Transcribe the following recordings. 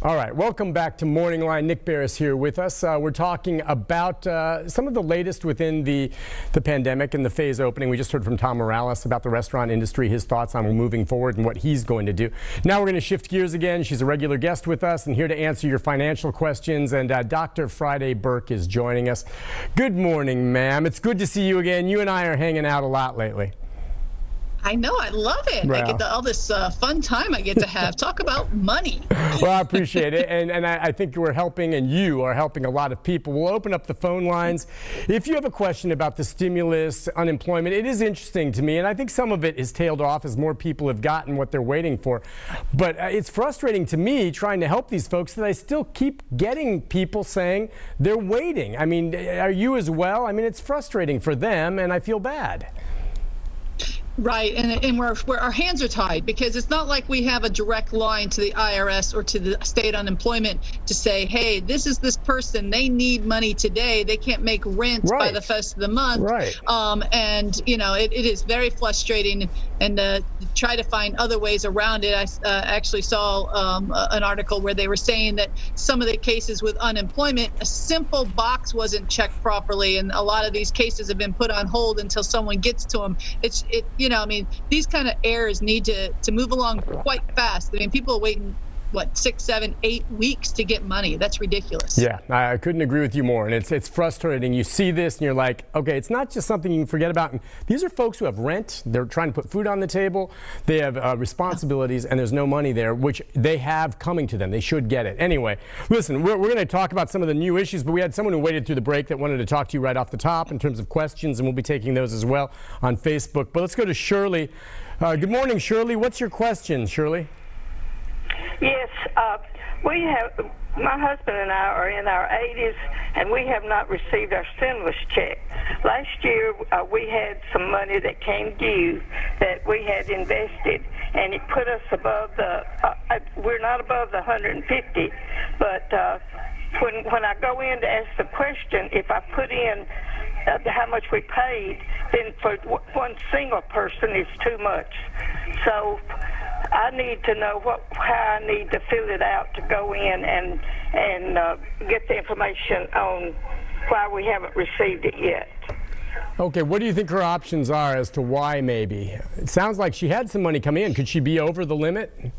All right, welcome back to Morning Line. Nick Barris here with us. We're talking about some of the latest within the pandemic and the phase opening. We just heard from Tom Morales about the restaurant industry, his thoughts on moving forward and what he's going to do. Now we're going to shift gears again. She's a regular guest with us and here to answer your financial questions. And Dr. Friday Burke is joining us. Good morning, ma'am. It's good to see you again. You and I are hanging out a lot lately. I know, I love it. Well, I get all this fun time I get to have. Talk about money. Well, I appreciate it. And I think we're helping, and you are helping a lot of people. We'll open up the phone lines. If you have a question about the stimulus, unemployment, it is interesting to me. And I think some of it is tailed off as more people have gotten what they're waiting for. But it's frustrating to me trying to help these folks that I still keep getting people saying they're waiting. I mean, are you as well? I mean, it's frustrating for them, and I feel bad. Right, and our hands are tied because it's not like we have a direct line to the IRS or to the state unemployment to say, hey, this is this person, they need money today, they can't make rent by the first of the month. Right. And, you know, it is very frustrating, and try to find other ways around it. I actually saw an article where they were saying that some of the cases with unemployment, a simple box wasn't checked properly, and a lot of these cases have been put on hold until someone gets to them. You know, I mean, these kind of errors need to move along quite fast. I mean, people are waiting, what, 6, 7, 8 weeks to get money. That's ridiculous. Yeah, I couldn't agree with you more. And it's frustrating. You see this and you're like, okay, it's not just something you can forget about. And these are folks who have rent. They're trying to put food on the table. They have responsibilities, and there's no money there, which they have coming to them. They should get it. Anyway, listen, we're going to talk about some of the new issues, but we had someone who waited through the break that wanted to talk to you right off the top in terms of questions, and we'll be taking those as well on Facebook. But let's go to Shirley. Good morning, Shirley. What's your question, Shirley? Yes, my husband and I are in our 80s, and we have not received our stimulus check. Last year, we had some money that came due that we had invested, and it put us above we're not above the 150, but when I go in to ask the question, if I put in how much we paid, then for one single person it's too much. So I need to know how I need to fill it out to go in and get the information on why we haven't received it yet. Okay, what do you think her options are as to why maybe? It sounds like she had some money come in. Could she be over the limit?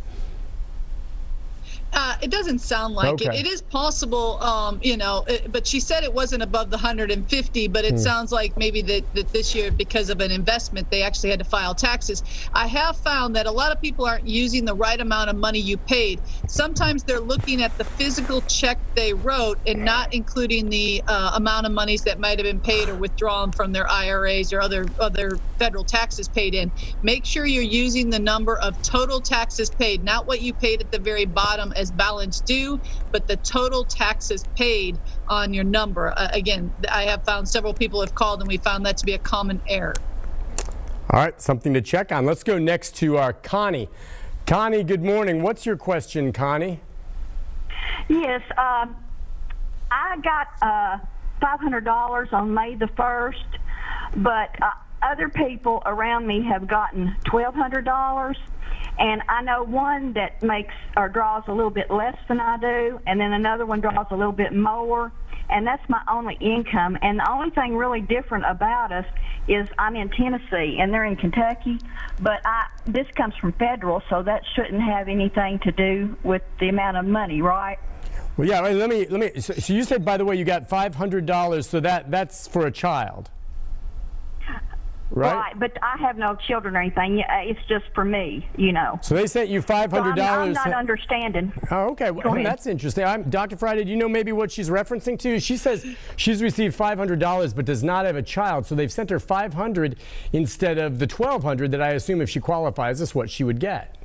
It doesn't sound like it. It is possible, you know, but she said it wasn't above the 150, but it sounds like maybe that this year, because of an investment, they actually had to file taxes. I have found that a lot of people aren't using the right amount of money you paid. Sometimes they're looking at the physical check they wrote and not including the amount of monies that might have been paid or withdrawn from their IRAs or other federal taxes paid in. Make sure you're using the number of total taxes paid, not what you paid at the very bottom as balance due, but the total taxes paid on your number. Again, I have found several people have called, and we found that to be a common error. All right, something to check on. Let's go next to Connie. Connie, good morning. What's your question, Connie? Yes, I got $500 on May the 1st, but other people around me have gotten $1,200. And I know one that makes or draws a little bit less than I do, and then another one draws a little bit more, and that's my only income. And the only thing really different about us is I'm in Tennessee and they're in Kentucky, but this comes from federal, so that shouldn't have anything to do with the amount of money, right? Well, yeah. Let me. So you said, by the way, you got $500. So that's for a child. Right, but I have no children or anything. It's just for me, you know. So they sent you $500. So I'm not understanding. Oh, okay. Well, that's interesting. Dr. Friday, do you know maybe what she's referencing to? She says she's received $500 but does not have a child, so they've sent her $500 instead of the $1,200 that I assume if she qualifies is what she would get.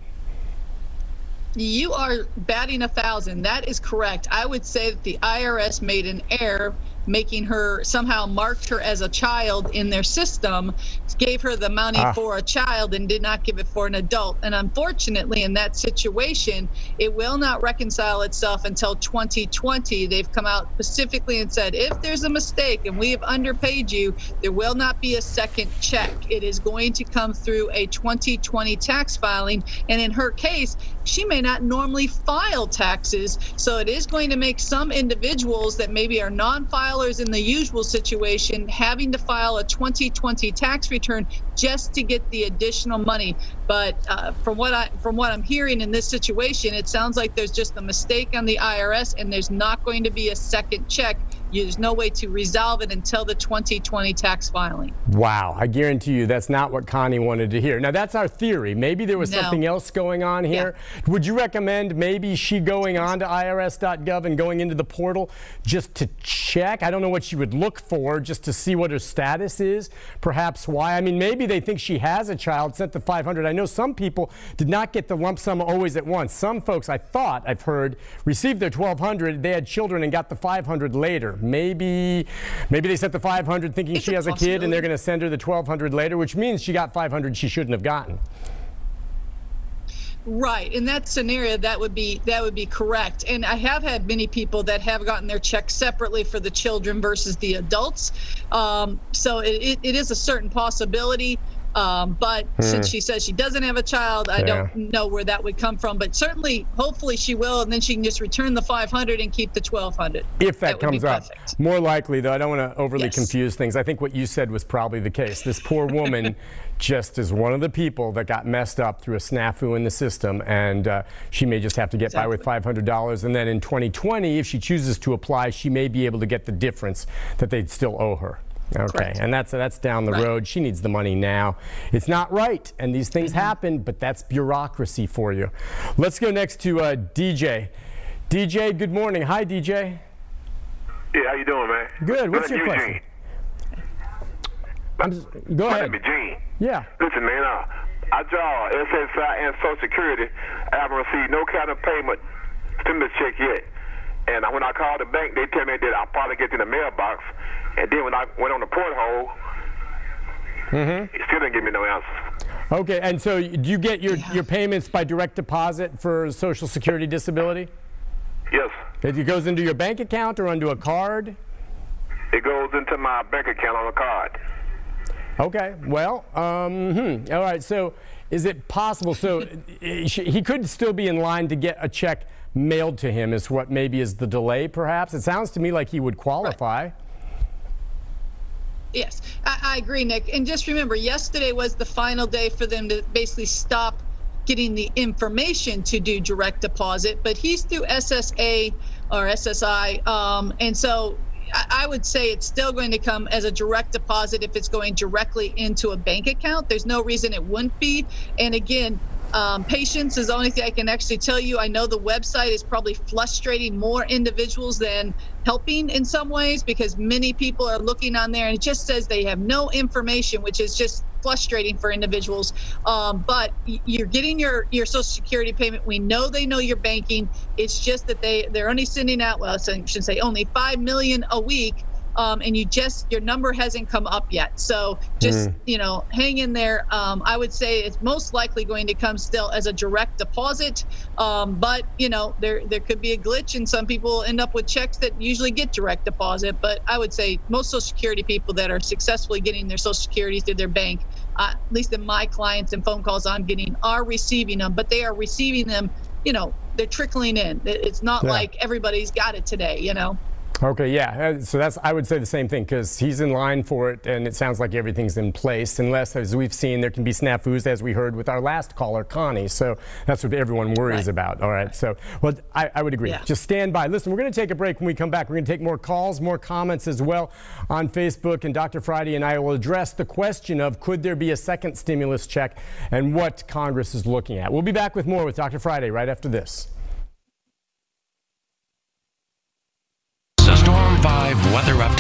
You are batting 1,000. That is correct. I would say that the IRS made an error making her somehow marked her as a child in their system, gave her the money for a child and did not give it for an adult. And unfortunately, in that situation, it will not reconcile itself until 2020. They've come out specifically and said, if there's a mistake and we have underpaid you, there will not be a second check. It is going to come through a 2020 tax filing. And in her case, she may not normally file taxes. So it is going to make some individuals that maybe are non-filers in the usual situation having to file a 2020 tax return just to get the additional money. But from what I'm hearing in this situation, it sounds like there's just a mistake on the IRS and there's not going to be a second check. There's no way to resolve it until the 2020 tax filing. Wow. I guarantee you that's not what Connie wanted to hear. Now, that's our theory. Maybe there was something else going on here. Yeah. Would you recommend maybe she going on to irs.gov and going into the portal just to check? I don't know what she would look for, just to see what her status is, perhaps why. I mean, maybe they think she has a child, sent the $500. I know some people did not get the lump sum always at once. Some folks, I've heard, received their $1,200. They had children and got the $500 later. Maybe they sent the $500 thinking she has a kid and they're going to send her the $1,200 later, which means she got $500 she shouldn't have gotten. Right. In that scenario, that would be correct. And I have had many people that have gotten their checks separately for the children versus the adults. So it is a certain possibility. But since she says she doesn't have a child, I don't know where that would come from. But certainly, hopefully she will, and then she can just return the $500 and keep the $1,200. If that comes up. More likely, though, I don't want to overly confuse things. I think what you said was probably the case. This poor woman just is one of the people that got messed up through a snafu in the system, and she may just have to get by with $500. And then in 2020, if she chooses to apply, she may be able to get the difference that they'd still owe her. Okay, correct. And that's down the road. She needs the money now. It's not right, and these things happen, but that's bureaucracy for you. Let's go next to DJ. DJ, good morning. Hi, DJ. Yeah, how you doing, man? Good. What's your question? Go ahead. My name is Gene. Yeah. Listen, man, I draw SSI and Social Security. I haven't received no kind of payment stimulus check yet. And when I called the bank, they tell me that I'll probably get in the mailbox. And then when I went on the porthole, it still didn't give me no answer. Okay, and so do you get your payments by direct deposit for Social Security disability? Yes. It goes into your bank account or onto a card? It goes into my bank account on a card. Okay, well, all right, so is it possible, so he could still be in line to get a check mailed to him is what maybe is the delay, perhaps? It sounds to me like he would qualify. Right. Yes, I agree, Nick. And just remember, yesterday was the final day for them to basically stop getting the information to do direct deposit, but he's through SSA or SSI, and so I would say it's still going to come as a direct deposit if it's going directly into a bank account. There's no reason it wouldn't be. And again, patience is the only thing I can actually tell you. I know the website is probably frustrating more individuals than helping in some ways, because many people are looking on there and it just says they have no information, which is just frustrating for individuals. But you're getting your Social Security payment. We know they know you're banking. It's just that they're only sending out, well, I should say only 5 million a week. And your number hasn't come up yet. So just, hang in there. I would say it's most likely going to come still as a direct deposit. But, there could be a glitch and some people end up with checks that usually get direct deposit. But I would say most Social Security people that are successfully getting their Social Security through their bank, at least in my clients and phone calls I'm getting, are receiving them. But they are receiving them, they're trickling in. It's not like everybody's got it today, Okay, yeah, so I would say the same thing, because he's in line for it, and it sounds like everything's in place, unless, as we've seen, there can be snafus, as we heard with our last caller, Connie. So that's what everyone worries about. All right, so, well, I would agree. Just stand by. Listen, we're going to take a break. When we come back, we're going to take more calls, more comments as well on Facebook, and Dr. Friday and I will address the question of could there be a second stimulus check and what Congress is looking at. We'll be back with more with Dr. Friday right after this. Storm 5 weather update.